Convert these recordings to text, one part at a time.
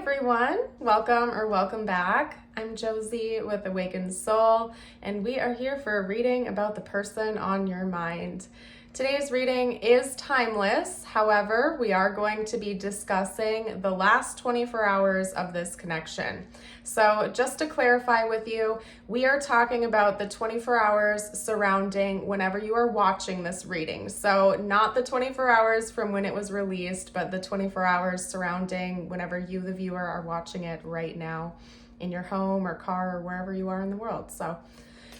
everyone, welcome back. I'm Josie with Awakened Soul, and we are here for a reading about the person on your mind. Today's reading is timeless. However, we are going to be discussing the last 24 hours of this connection. So just to clarify with you, we are talking about the 24 hours surrounding whenever you are watching this reading. So not the 24 hours from when it was released, but the 24 hours surrounding whenever you, the viewer, are watching it right now in your home or car or wherever you are in the world. So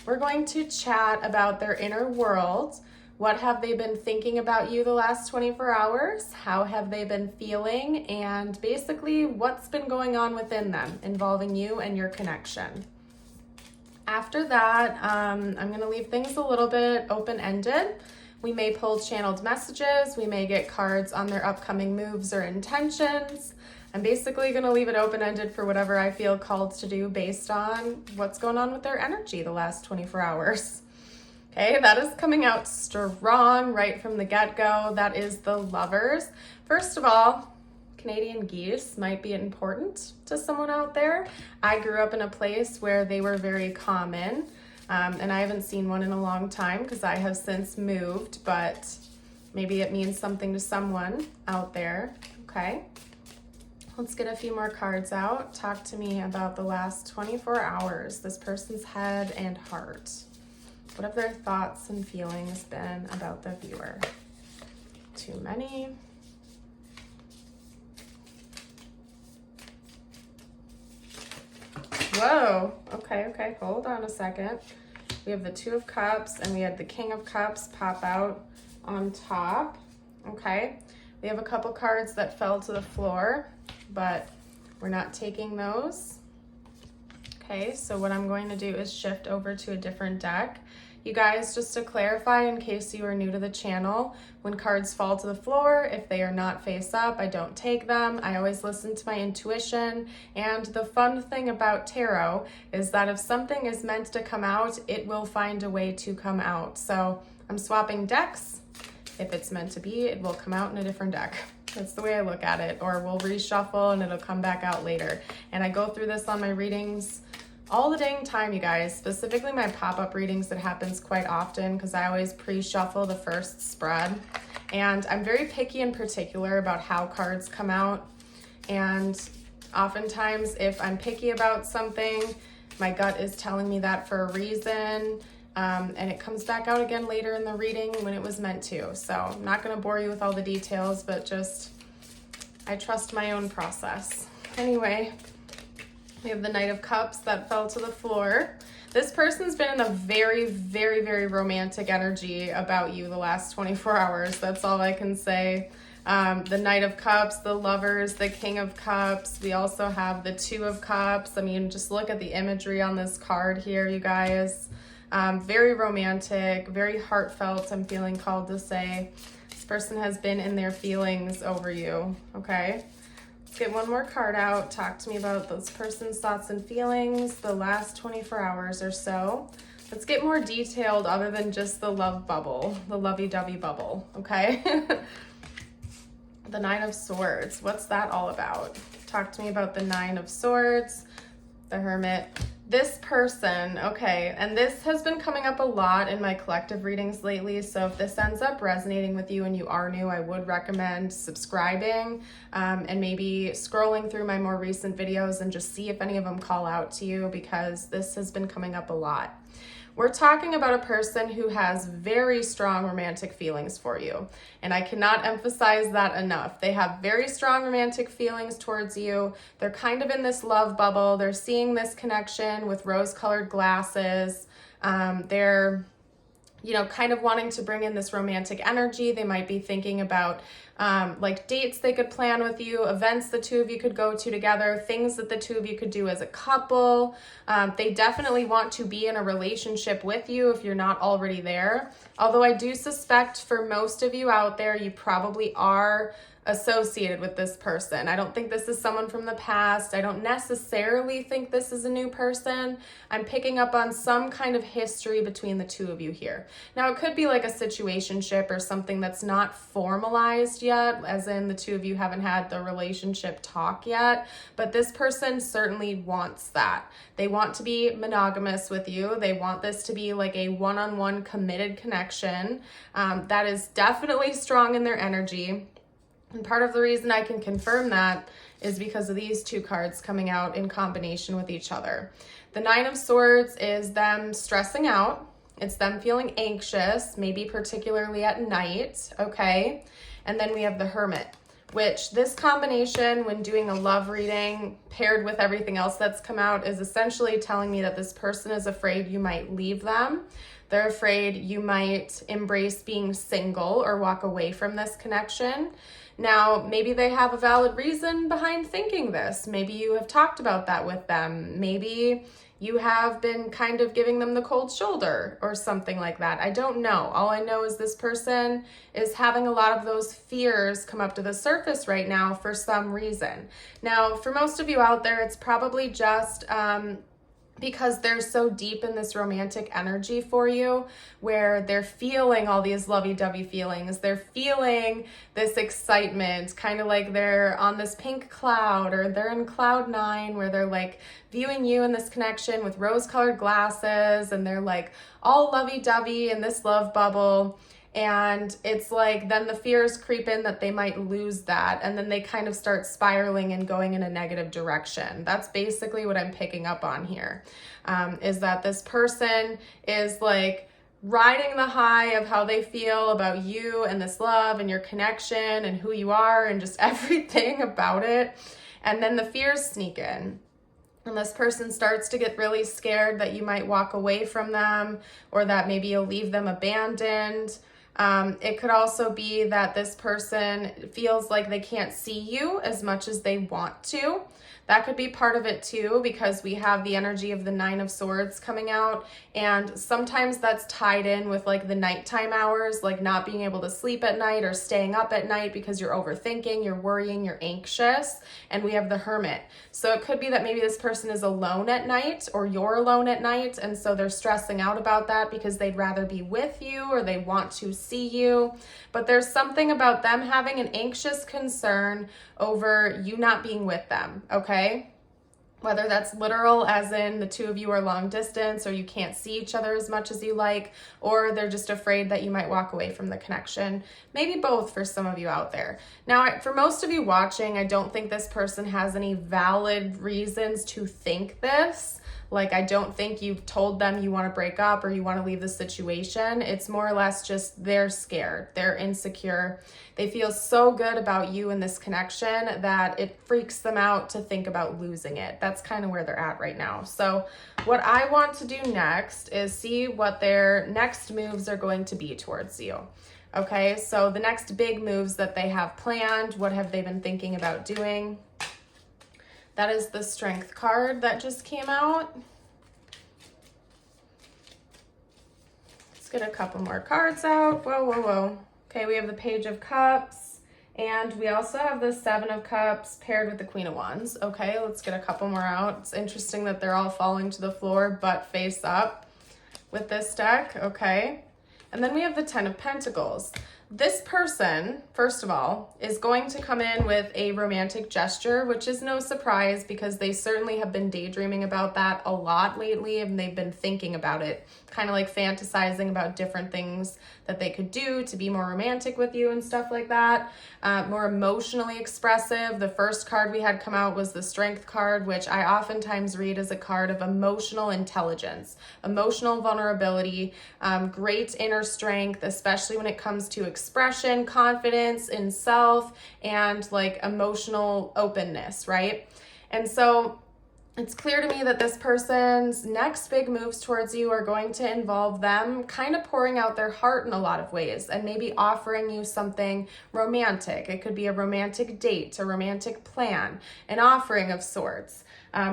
we're going to chat about their inner world. What have they been thinking about you the last 24 hours? How have they been feeling? And basically, what's been going on within them involving you and your connection. After that, I'm going to leave things a little bit open-ended. We may pull channeled messages. We may get cards on their upcoming moves or intentions. I'm basically going to leave it open-ended for whatever I feel called to do based on what's going on with their energy the last 24 hours. Okay, that is coming out strong right from the get-go. That is the Lovers. First of all, Canadian geese might be important to someone out there. I grew up in a place where they were very common, and I haven't seen one in a long time because I have since moved, but maybe it means something to someone out there. Okay, let's get a few more cards out. Talk to me about the last 24 hours, this person's head and heart. What have their thoughts and feelings been about the viewer? Too many. Whoa, okay, hold on a second. We have the Two of Cups and we had the King of Cups pop out on top. Okay, we have a couple cards that fell to the floor, but we're not taking those. Okay, so what I'm going to do is shift over to a different deck. You guys, just to clarify, in case you are new to the channel, when cards fall to the floor, if they are not face up, I don't take them. I always listen to my intuition. And the fun thing about tarot is that if something is meant to come out, it will find a way to come out. So I'm swapping decks. If it's meant to be, it will come out in a different deck. That's the way I look at it. Or we'll reshuffle and it'll come back out later. And I go through this on my readings all the dang time, you guys, specifically my pop-up readings. That happens quite often because I always pre-shuffle the first spread. And I'm very picky and particular about how cards come out. And oftentimes if I'm picky about something, my gut is telling me that for a reason. And it comes back out again later in the reading when it was meant to. So I'm not going to bore you with all the details, but just, I trust my own process. Anyway, we have the Knight of Cups that fell to the floor. This person's been in a very, very, very romantic energy about you the last 24 hours. That's all I can say. The Knight of Cups, the Lovers, the King of Cups. We also have the Two of Cups. I mean, just look at the imagery on this card here, you guys. Very romantic, very heartfelt, I'm feeling called to say. This person has been in their feelings over you, okay? Get one more card out. Talk to me about this person's thoughts and feelings the last 24 hours or so. Let's get more detailed other than just the love bubble, the lovey-dovey bubble, okay? The Nine of Swords, what's that all about? Talk to me about the Nine of Swords, the Hermit. This person, okay, and this has been coming up a lot in my collective readings lately, so if this ends up resonating with you and you are new, I would recommend subscribing and maybe scrolling through my more recent videos and just see if any of them call out to you, because this has been coming up a lot. We're talking about a person who has very strong romantic feelings for you, and I cannot emphasize that enough. They have very strong romantic feelings towards you. They're kind of in this love bubble. They're seeing this connection with rose-colored glasses. They're, you know, kind of wanting to bring in this romantic energy. They might be thinking about like dates they could plan with you, events the two of you could go to together, things that the two of you could do as a couple. They definitely want to be in a relationship with you if you're not already there. Although I do suspect for most of you out there, you probably are associated with this person. I don't think this is someone from the past. I don't necessarily think this is a new person. I'm picking up on some kind of history between the two of you here. Now, it could be like a situationship or something that's not formalized yet, as in the two of you haven't had the relationship talk yet, but this person certainly wants that. They want to be monogamous with you. They want this to be like a one-on-one committed connection. That is definitely strong in their energy. And part of the reason I can confirm that is because of these two cards coming out in combination with each other. The Nine of Swords is them stressing out. It's them feeling anxious, maybe particularly at night, okay? And then we have the Hermit, which this combination, when doing a love reading paired with everything else that's come out, is essentially telling me that this person is afraid you might leave them. They're afraid you might embrace being single or walk away from this connection. Now, maybe they have a valid reason behind thinking this. Maybe you have talked about that with them. Maybe you have been kind of giving them the cold shoulder or something like that. I don't know. All I know is this person is having a lot of those fears come up to the surface right now for some reason. Now, for most of you out there, it's probably just because they're so deep in this romantic energy for you, where they're feeling all these lovey-dovey feelings. They're feeling this excitement, kind of like they're on this pink cloud, or they're in cloud 9, where they're like viewing you in this connection with rose-colored glasses, and they're like all lovey-dovey in this love bubble. And it's like then the fears creep in that they might lose that, and then they kind of start spiraling and going in a negative direction. That's basically what I'm picking up on here, is that this person is like riding the high of how they feel about you and this love and your connection and who you are and just everything about it. And then the fears sneak in. And this person starts to get really scared that you might walk away from them, or that maybe you'll leave them abandoned. It could also be that this person feels like they can't see you as much as they want to. That could be part of it too, because we have the energy of the Nine of Swords coming out, and sometimes that's tied in with like the nighttime hours, like not being able to sleep at night or staying up at night because you're overthinking, you're worrying, you're anxious. And we have the Hermit. So it could be that maybe this person is alone at night, or you're alone at night, and so they're stressing out about that because they'd rather be with you or they want to see you. But there's something about them having an anxious concern over you not being with them, okay? Whether that's literal, as in the two of you are long distance, or you can't see each other as much as you like, or they're just afraid that you might walk away from the connection. Maybe both for some of you out there. Now, for most of you watching, I don't think this person has any valid reasons to think this. Like, I don't think you've told them you want to break up or you want to leave the situation. It's more or less just they're scared, they're insecure. They feel so good about you in this connection that it freaks them out to think about losing it. That's kind of where they're at right now. So what I want to do next is see what their next moves are going to be towards you. Okay, so the next big moves that they have planned, what have they been thinking about doing? That is the Strength card that just came out. Let's get a couple more cards out. Whoa, whoa, whoa. Okay, we have the Page of Cups, and we also have the Seven of Cups paired with the Queen of Wands. Okay, let's get a couple more out. It's interesting that they're all falling to the floor butt face up with this deck. Okay, and then we have the Ten of Pentacles. This person, first of all, is going to come in with a romantic gesture, which is no surprise because they certainly have been daydreaming about that a lot lately, and they've been thinking about it, kind of like fantasizing about different things that they could do to be more romantic with you and stuff like that. More emotionally expressive. The first card we had come out was the Strength card, which I oftentimes read as a card of emotional intelligence, emotional vulnerability, great inner strength, especially when it comes to expression, confidence in self, and like emotional openness, right? And so it's clear to me that this person's next big moves towards you are going to involve them kind of pouring out their heart in a lot of ways, and maybe offering you something romantic. It could be a romantic date, a romantic plan, an offering of sorts.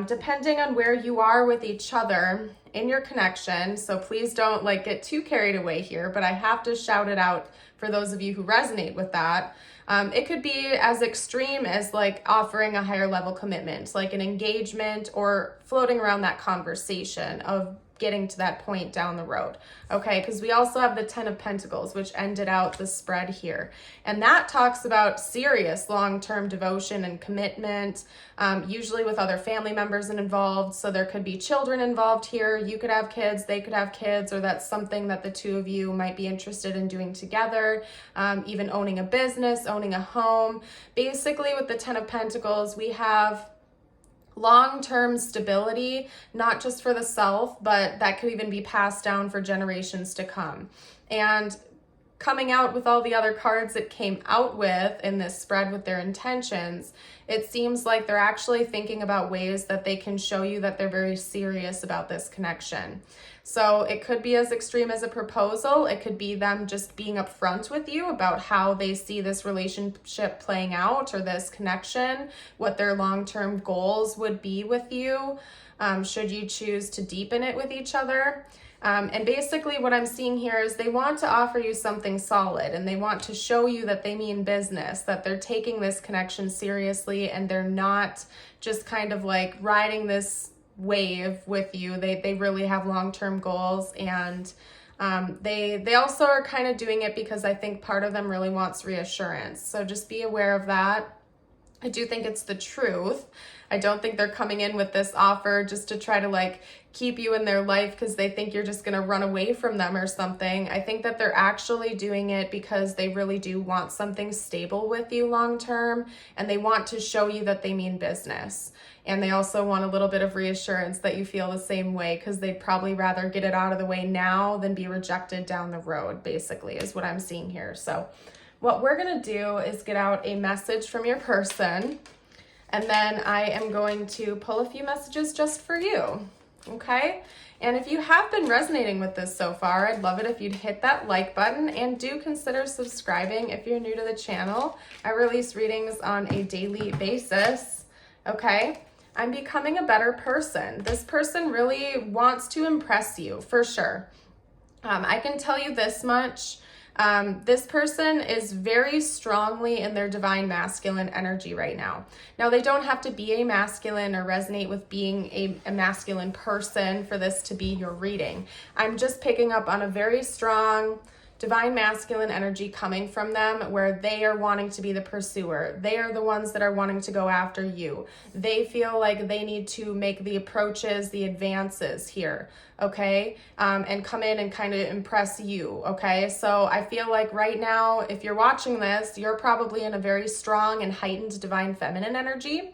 depending on where you are with each other in your connection. So please don't like get too carried away here, but I have to shout it out for those of you who resonate with that. It could be as extreme as like offering a higher level commitment, like an engagement, or floating around that conversation of getting to that point down the road. Okay, because we also have the 10 of Pentacles, which ended out the spread here. And that talks about serious long-term devotion and commitment, usually with other family members involved. So there could be children involved here. You could have kids, they could have kids, or that's something that the two of you might be interested in doing together. Even owning a business, owning a home. Basically, with the 10 of Pentacles, we have long-term stability, not just for the self, but that could even be passed down for generations to come. And coming out with all the other cards it came out with in this spread with their intentions, it seems like they're actually thinking about ways that they can show you that they're very serious about this connection. So it could be as extreme as a proposal. It could be them just being upfront with you about how they see this relationship playing out, or this connection, what their long-term goals would be with you, should you choose to deepen it with each other. And basically what I'm seeing here is they want to offer you something solid, and they want to show you that they mean business, that they're taking this connection seriously, and they're not just kind of like riding this wave with you. They really have long-term goals, and they also are kind of doing it because I think part of them really wants reassurance. So just be aware of that. I do think it's the truth. I don't think they're coming in with this offer just to try to like keep you in their life because they think you're just going to run away from them or something. I think that they're actually doing it because they really do want something stable with you long term, and they want to show you that they mean business. And they also want a little bit of reassurance that you feel the same way, because they'd probably rather get it out of the way now than be rejected down the road, basically, is what I'm seeing here. So what we're going to do is get out a message from your person, and then I am going to pull a few messages just for you, okay? And if you have been resonating with this so far, I'd love it if you'd hit that like button, and do consider subscribing if you're new to the channel. I release readings on a daily basis, okay? I'm becoming a better person. This person really wants to impress you, for sure. I can tell you this much. This person is very strongly in their divine masculine energy right now. Now, they don't have to be a masculine or resonate with being a masculine person for this to be your reading. I'm just picking up on a very strong divine masculine energy coming from them, where they are wanting to be the pursuer. They are the ones that are wanting to go after you. They feel like they need to make the approaches, the advances here, okay? And come in and kind of impress you, okay? So I feel like right now, if you're watching this, you're probably in a very strong and heightened divine feminine energy.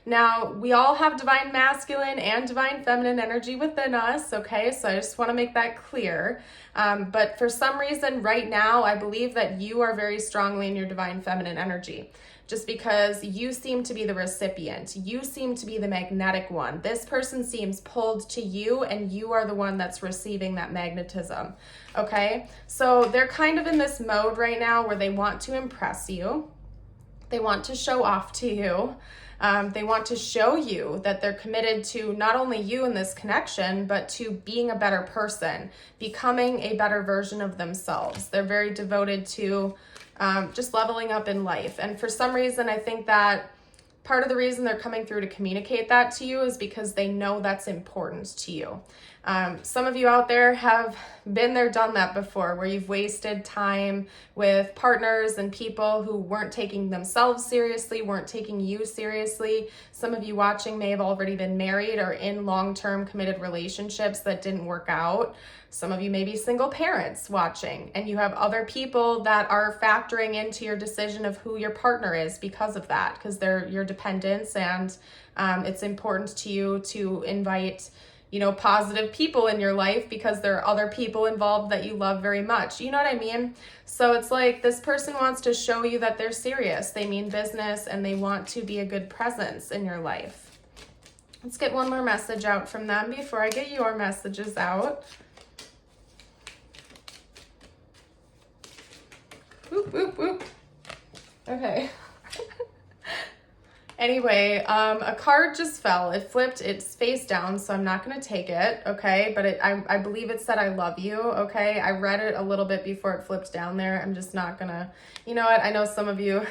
Now, we all have divine masculine and divine feminine energy within us, okay? So I just want to make that clear. But for some reason right now, I believe that you are very strongly in your divine feminine energy, just because you seem to be the recipient. You seem to be the magnetic one. This person seems pulled to you, and you are the one that's receiving that magnetism, okay? So they're kind of in this mode right now where they want to impress you. They want to show off to you. They want to show you that they're committed to not only you in this connection, but to being a better person, becoming a better version of themselves. They're very devoted to just leveling up in life. And for some reason, I think that part of the reason they're coming through to communicate that to you is because they know that's important to you. Some of you out there have been there, done that before, where you've wasted time with partners and people who weren't taking themselves seriously, weren't taking you seriously. Some of you watching may have already been married or in long-term committed relationships that didn't work out. Some of you may be single parents watching, and you have other people that are factoring into your decision of who your partner is because of that, because they're your dependents, and it's important to you to invite positive people in your life because there are other people involved that you love very much. You know what I mean? So it's like this person wants to show you that they're serious, they mean business, and they want to be a good presence in your life. Let's get one more message out from them before I get your messages out. Whoop, whoop, whoop. Okay. Anyway, a card just fell. It flipped, it's face down, so I'm not going to take it, okay? But I believe it said I love you, okay? I read it a little bit before it flipped down there. I'm just not going to, you know what? I know some of you,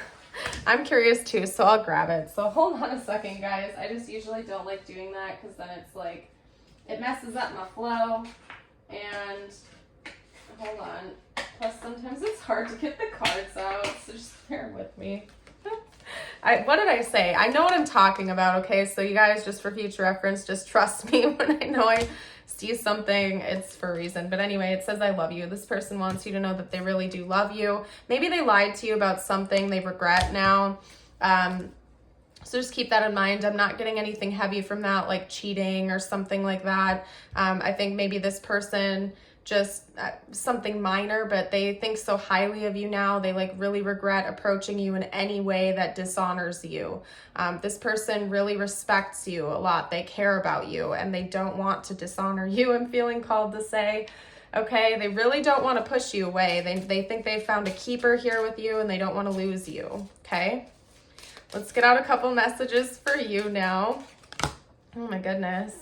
I'm curious too, so I'll grab it. So hold on a second, guys. I just usually don't like doing that because then it's like, it messes up my flow. And hold on. Plus, sometimes it's hard to get the cards out, so just bear with me. What did I say? I know what I'm talking about, okay? So you guys, just for future reference, just trust me when I know I see something, it's for a reason. But anyway, it says I love you. This person wants you to know that they really do love you. Maybe they lied to you about something they regret now. So just keep that in mind. I'm not getting anything heavy from that, like cheating or something like that. I think maybe this person just something minor, but they think so highly of you now. They like really regret approaching you in any way that dishonors you. This person really respects you a lot. They care about you and they don't want to dishonor you, I'm feeling called to say. Okay, they really don't want to push you away. They think they found a keeper here with you and they don't want to lose you, okay? Let's get out a couple messages for you now. Oh my goodness.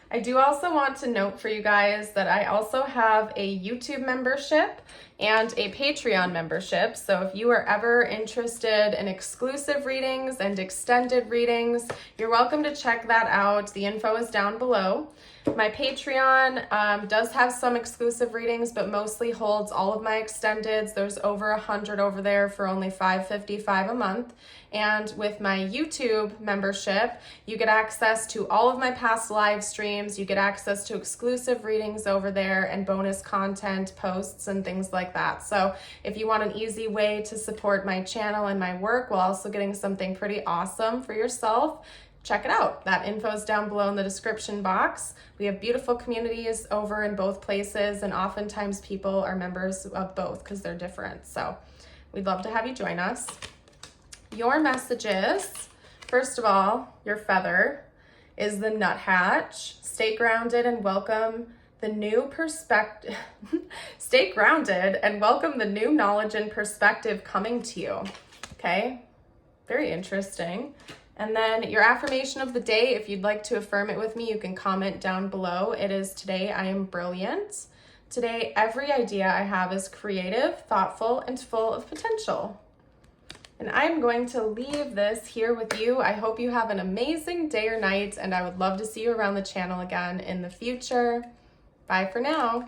I do also want to note for you guys that I also have a YouTube membership and a Patreon membership. So if you are ever interested in exclusive readings and extended readings, you're welcome to check that out. The info is down below. My Patreon does have some exclusive readings, but mostly holds all of my extendeds. There's over 100 over there for only $5.55 a month. And with my YouTube membership, you get access to all of my past live streams. You get access to exclusive readings over there and bonus content, posts, and things like that. So if you want an easy way to support my channel and my work while also getting something pretty awesome for yourself, check it out. That info is down below in the description box. We have beautiful communities over in both places, and oftentimes people are members of both because they're different. So we'd love to have you join us. Your messages, first of all, your feather is the nuthatch. Stay grounded and welcome the new perspective. Stay grounded and welcome the new knowledge and perspective coming to you. Okay, very interesting. And then your affirmation of the day, if you'd like to affirm it with me, you can comment down below. It is, today I am brilliant. Today, every idea I have is creative, thoughtful, and full of potential. And I'm going to leave this here with you. I hope you have an amazing day or night, and I would love to see you around the channel again in the future. Bye for now.